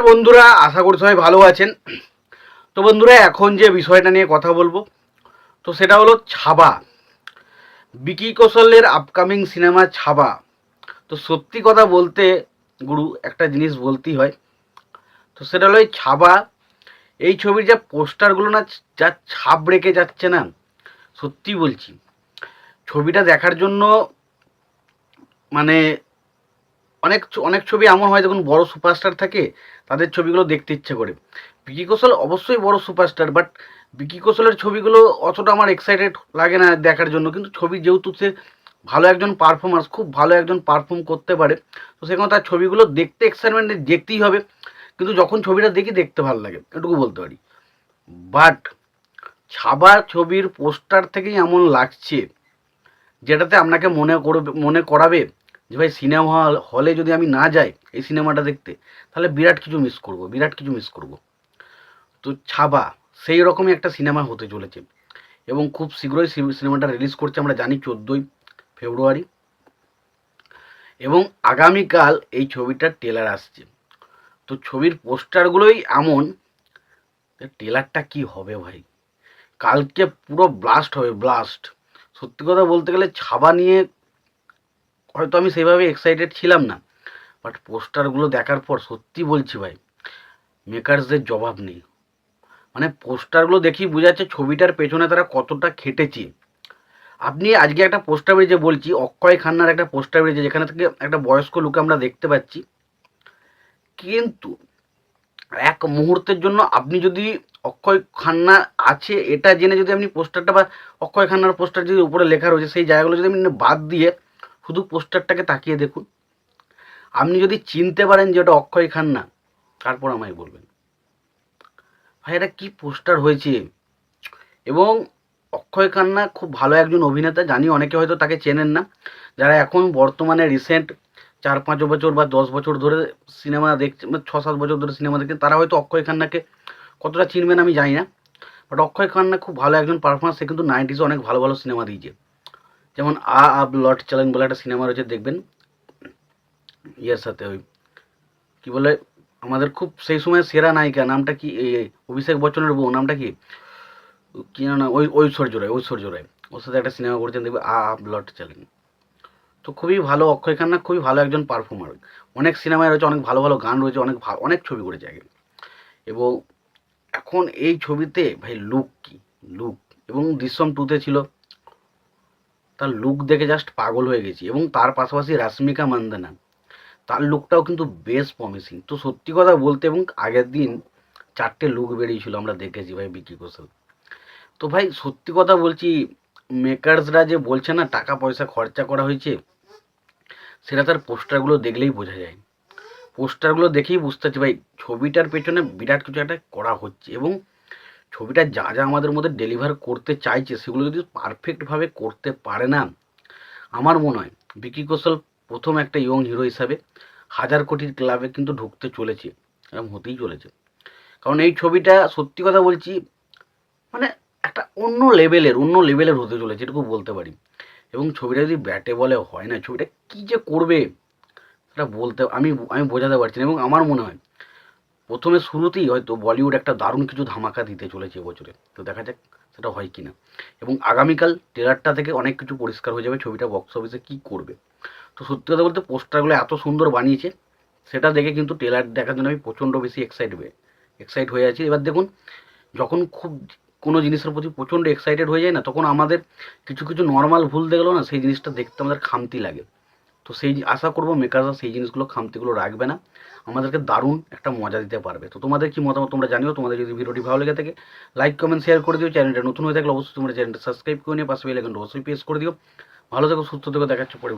বন্ধুরা, আশা করি সবাই ভালো আছেন। তো বন্ধুরা, এখন যে বিষয়টা নিয়ে কথা বলবো তো সেটা হলো ছাবা। বিকি কৌশলের আপকামিং সিনেমা ছাবা। তো সত্যি কথা বলতে গুরু একটা জিনিস বলতেই হয়, তো সেটা হলো এই ছাবা। এই ছবির যা পোস্টারগুলো না, যা ছাপ রেখে যাচ্ছে না, সত্যি বলছি ছবিটা দেখার জন্য মানে অনেক অনেক ছবি এমন হয় যখন বড় সুপারস্টার থাকে তাদের ছবিগুলো দেখতে ইচ্ছে করে। বিকি কৌশল অবশ্যই বড় সুপারস্টার, বাট বিকি কৌশলের ছবিগুলো অতটা আমার এক্সাইটেড লাগে না দেখার জন্য। কিন্তু ছবি যেহেতু সে ভালো একজন পারফর্মার্স, খুব ভালো একজন পারফর্ম করতে পারে, তো সেখানে তার ছবিগুলো দেখতে এক্সাইটমেন্ট দেখতেই হবে। কিন্তু যখন ছবিটা দেখি দেখতে ভালো লাগে, এটুকু বলতে পারি। বাট ছাবা ছবির পোস্টার থেকেই এমন লাগছে যেটাতে আপনাকে মনে করাবে যে ভাই সিনেমা হলে যদি আমি না যাই এই সিনেমাটা দেখতে, তাহলে বিরাট কিছু মিস করব, বিরাট কিছু মিস করব। তো ছাবা সেই রকমই একটা সিনেমা হতে চলেছে এবং খুব শীঘ্রই সিনেমাটা রিলিজ করছে, আমরা জানি 14ই ফেব্রুয়ারি। এবং আগামীকাল এই ছবিটার ট্রেলার আসছে। তো ছবির পোস্টারগুলোই এমন, ট্রেলারটা কি হবে ভাই, কালকে পুরো ব্লাস্ট হবে, ব্লাস্ট। সত্যি কথা বলতে গেলে ছাবা নিয়ে হয়তো আমি সেইভাবে এক্সাইটেড ছিলাম না, বাট পোস্টারগুলো দেখার পর সত্যি বলছি ভাই, মেকার্সদের জবাব নেই। মানে পোস্টারগুলো দেখেই বোঝা যাচ্ছে ছবিটার পেছনে তারা কতটা খেটেছে। আপনি আজকে একটা পোস্টার বেরিয়েছে, বলছি অক্ষয় খান্নার একটা পোস্টার বেরিয়েছে যেখানে থেকে একটা বয়স্ক লোক আমরা দেখতে পাচ্ছি। কিন্তু এক মুহূর্তের জন্য আপনি যদি অক্ষয় খান্না আছে এটা জেনে যদি আপনি পোস্টারটা বা অক্ষয় খান্নার পোস্টার যদি উপরে লেখা রয়েছে সেই জায়গাগুলো যদি আপনি বাদ দিয়ে শুধু পোস্টারটাকে তাকিয়ে দেখুন, আপনি যদি চিনতে পারেন যে ওটা অক্ষয় খান্না, তারপর আমায় বলবেন ভাই এটা কি পোস্টার হয়েছে। এবং অক্ষয় খান্না খুব ভালো একজন অভিনেতা, জানি অনেকে হয়তো তাকে চেনেন না। যারা এখন বর্তমানে রিসেন্ট 4-5 বছর বা 10 বছর ধরে সিনেমা দেখছে, 6-7 বছর ধরে সিনেমা দেখছেন, তারা হয়তো অক্ষয় খান্নাকে কতটা চিনবেন আমি জানি না। বাট অক্ষয় খান্না খুব ভালো একজন পারফরমেন্স, সে কিন্তু 90s অনেক ভালো ভালো সিনেমা দিয়েছে। যেমন আব লট চ্যালেঞ্জ বলে একটা সিনেমা রয়েছে, দেখবেন ইয়ের সাথে ওই কি বলে আমাদের খুব সেই সময় সেরা নায়িকা, নামটা কি, অভিষেক বচ্চনের বউ, নামটা কি, কি না, ওই ঐশ্বর্য রায়, ঐশ্বর্য রায় ওর সাথে একটা সিনেমা করেছেন, দেখবে ব্লড চ্যালেঞ্জ। তো খুবই ভালো, অক্ষয় খান্না খুবই ভালো একজন পারফর্মার। অনেক সিনেমায় রয়েছে, অনেক ভালো ভালো গান রয়েছে, অনেক অনেক ছবি করেছে আগে। এবং এখন এই ছবিতে ভাই লুক কি, লুক, এবং দৃশ্যম 2-তে ছিল, তার লুক দেখে জাস্ট পাগল হয়ে গেছি। এবং তার পাশাপাশি রাশ্মিকা মান্দানা, তার লুকটাও কিন্তু বেশ প্রমিসিং। তো সত্যি কথা বলতে, এবং আগের দিন 4টে লুক বেরিয়েছিল আমরা দেখেছি ভাই বিকি কৌশল। তো ভাই সত্যি কথা বলছি, মেকার্সরা যে বলছে না টাকা পয়সা খরচা করা হয়েছে, সেটা তার পোস্টারগুলো দেখলেই বোঝা যায়। পোস্টারগুলো দেখেই বুঝতে পারছি ভাই ছবিটার পেছনে বিরাট কিছু একটা করা হচ্ছে। এবং ছবিটা যা যা আমাদের মধ্যে ডেলিভার করতে চাইছে সেগুলো যদি পারফেক্টভাবে করতে পারে না, আমার মনে হয় বিকি কৌশল প্রথম একটা ইয়ং হিরো হিসাবে 1000 কোটির ক্লাবে কিন্তু ঢুকতে চলেছে, এবং হতেই চলেছে। কারণ এই ছবিটা সত্যি কথা বলছি মানে একটা অন্য লেভেলের হতে চলেছে, এটুকু বলতে পারি। এবং ছবিটা যদি ব্যাটে বলে হয় না, ছবিটা কী যে করবে সেটা বলতে আমি আমি বোঝাতে পারছি না। এবং আমার মনে হয় প্রথমে শুরুতেই হয়তো বলিউড একটা দারুণ কিছু ধামাকা দিতে চলেছে এবছরে, তো দেখা যাক সেটা হয় কি না। এবং আগামীকাল ট্রেলারটা থেকে অনেক কিছু পরিষ্কার হয়ে যাবে ছবিটা বক্স অফিসে কী করবে। তো সত্যি কথা বলতে পোস্টারগুলো এত সুন্দর বানিয়েছে, সেটা দেখে কিন্তু ট্রেলার দেখার জন্য আমি প্রচণ্ড বেশি এক্সাইট হয়ে আছি। এবার দেখুন, যখন খুব কোনো জিনিসের প্রতি প্রচণ্ড এক্সাইটেড হয়ে যায় না, তখন আমাদের কিছু কিছু নর্মাল ভুল দেখলেও না সেই জিনিসটা দেখতে আমাদের খামতি লাগে। তো সেই আশা করবো মেকাররা সেই জিনিসগুলো, খামতিগুলো রাখবে না, আমাদেরকে দারুণ একটা মজা দিতে পারবে। তো তোমাদের কি মতামত তোমরা জানিও। তোমাদের যদি ভিডিওটি ভালো লেগে থাকে লাইক কমেন্ট শেয়ার করে দিও। চ্যানেলটা নতুন হয়ে থাকলে অবশ্যই তোমরা চ্যানেলটা সাবস্ক্রাইব করে নিও, পাশে বেল আইকনটা অবশ্যই প্রেস করে দিও। ভালো থেকো, সুস্থ থেকো, দেখাচ্ছ পরে।